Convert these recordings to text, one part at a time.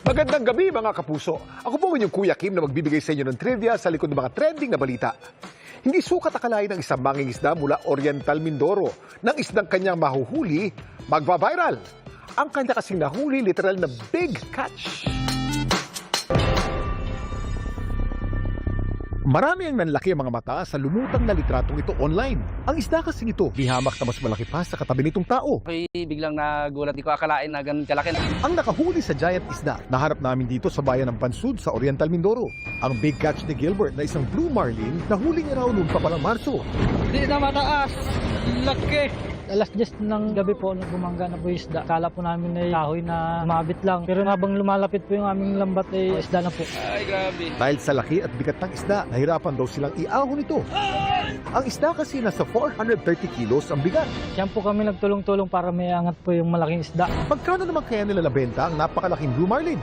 Magandang gabi mga kapuso. Ako po ang inyong Kuya Kim na magbibigay sa inyo ng trivia sa likod ng mga trending na balita. Hindi sukat akalain ng isang mangingisda mula Oriental Mindoro ng isdang kanyang mahuhuli, magva-viral. Ang kanya kasing nahuli, literal na big catch. Marami ang nanlaki ang mga mata sa lumutang na litratong ito online. Ang isda kasing ito, di hamak na mas malaki pa sa katabi nitong tao. Ako'y biglang nagulat, di ko akalain na ganun kalaki. Ang nakahuli sa giant isda, naharap namin dito sa bayan ng Bansud sa Oriental Mindoro. Ang big catch ni Gilbert na isang blue marlin, nahuli niya raw noong pa palang Marso. Di na mataas, laki. Alas 10 ng gabi po, nung bumangga na po yung isda. Kala po namin ay kahoy na umabit lang. Pero habang lumalapit po yung aming lambat ay isda na po. Ay, grabe. Dahil sa laki at bigat ng isda, nahirapan daw silang iahon ito. Ang isda kasi nasa 430 kilos ang bigat. Diyan po kami nagtulong-tulong para may angat po yung malaking isda. Magkano naman kaya nila nabenta ang napakalaking blue marlin?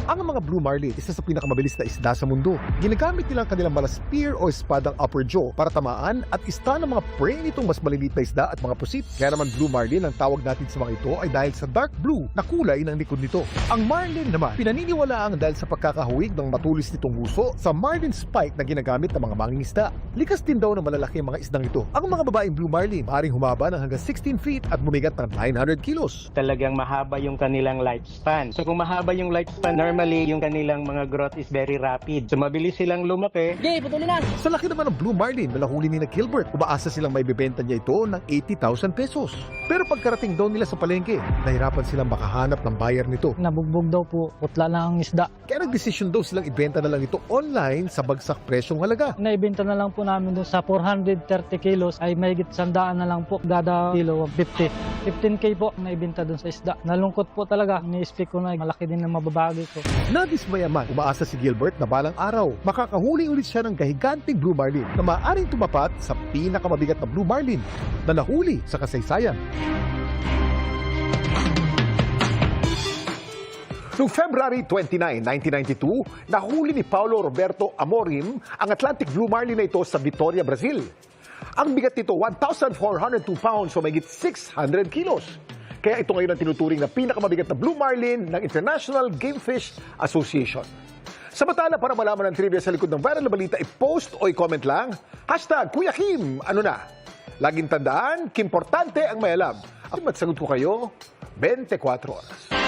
Ang mga blue marlin, isa sa pinakamabilis na isda sa mundo. Ginagamit nila ang kanilang mga spear o espadang upper jaw para tamaan at ista ng mga prey nitong mas maliliit na isda at mga pusit. Kaya naman blue marlin ang tawag natin sa mga ito ay dahil sa dark blue na kulay ng likod nito. Ang marlin naman, pinaniniwalaang dahil sa pagkakahuwig ng matulis nitong huso sa marlin spike na ginagamit ng mga mangingisda. Likas din daw ng malalaki ang mga isdang ito. Ang mga babaeng blue marlin, maaaring humaba ng hanggang 16 feet at bumigat ng 900 kilos. Talagang mahaba yung kanilang lifespan. So kung mahaba yung lifespan, normally yung kanilang mga growth is very rapid. So mabilis silang lumaki. Okay, putulin na! Sa laki naman ng blue marlin na nahuli ni na Gilbert, umaasa silang may bibenta niya ito ng 80,000 pesos. Pero pagkarating daw nila sa palengke, nahirapan silang makahanap ng buyer nito. Nabugbog daw po, putla na ang isda. Kaya nagdesisyon daw silang ibenta na lang ito online sa bagsak presyong halaga. Naibenta na lang po namin doon sa 430 kilos ay mahigit 100 na lang po. Dada kilo, 50. 15K po naibenta doon sa isda. Nalungkot po talaga. Ni-speak ko na malaki din ang mababagi ko. Nadismaya man, umaasa si Gilbert na balang araw, makakahuli ulit siya ng gahiganting blue marlin na maaaring tumapat sa pinakamabigat na blue marlin na nahuli sa kasaysayan. Noong February 29, 1992, nahuli ni Paulo Roberto Amorim ang Atlantic blue marlin na ito sa Vitória, Brazil. Ang bigat nito, 1,402 pounds o mahigit 600 kilos. Kaya ito ngayon ang tinuturing na pinakamabigat na blue marlin ng International Game Fish Association. Samantala, para malaman ang trivia sa likod ng viral na balita, i-post o i-comment lang. #Kuya Kim, ano na? Laging tandaan, kimportante ang may alam. At sagot ko kayo, 24 oras.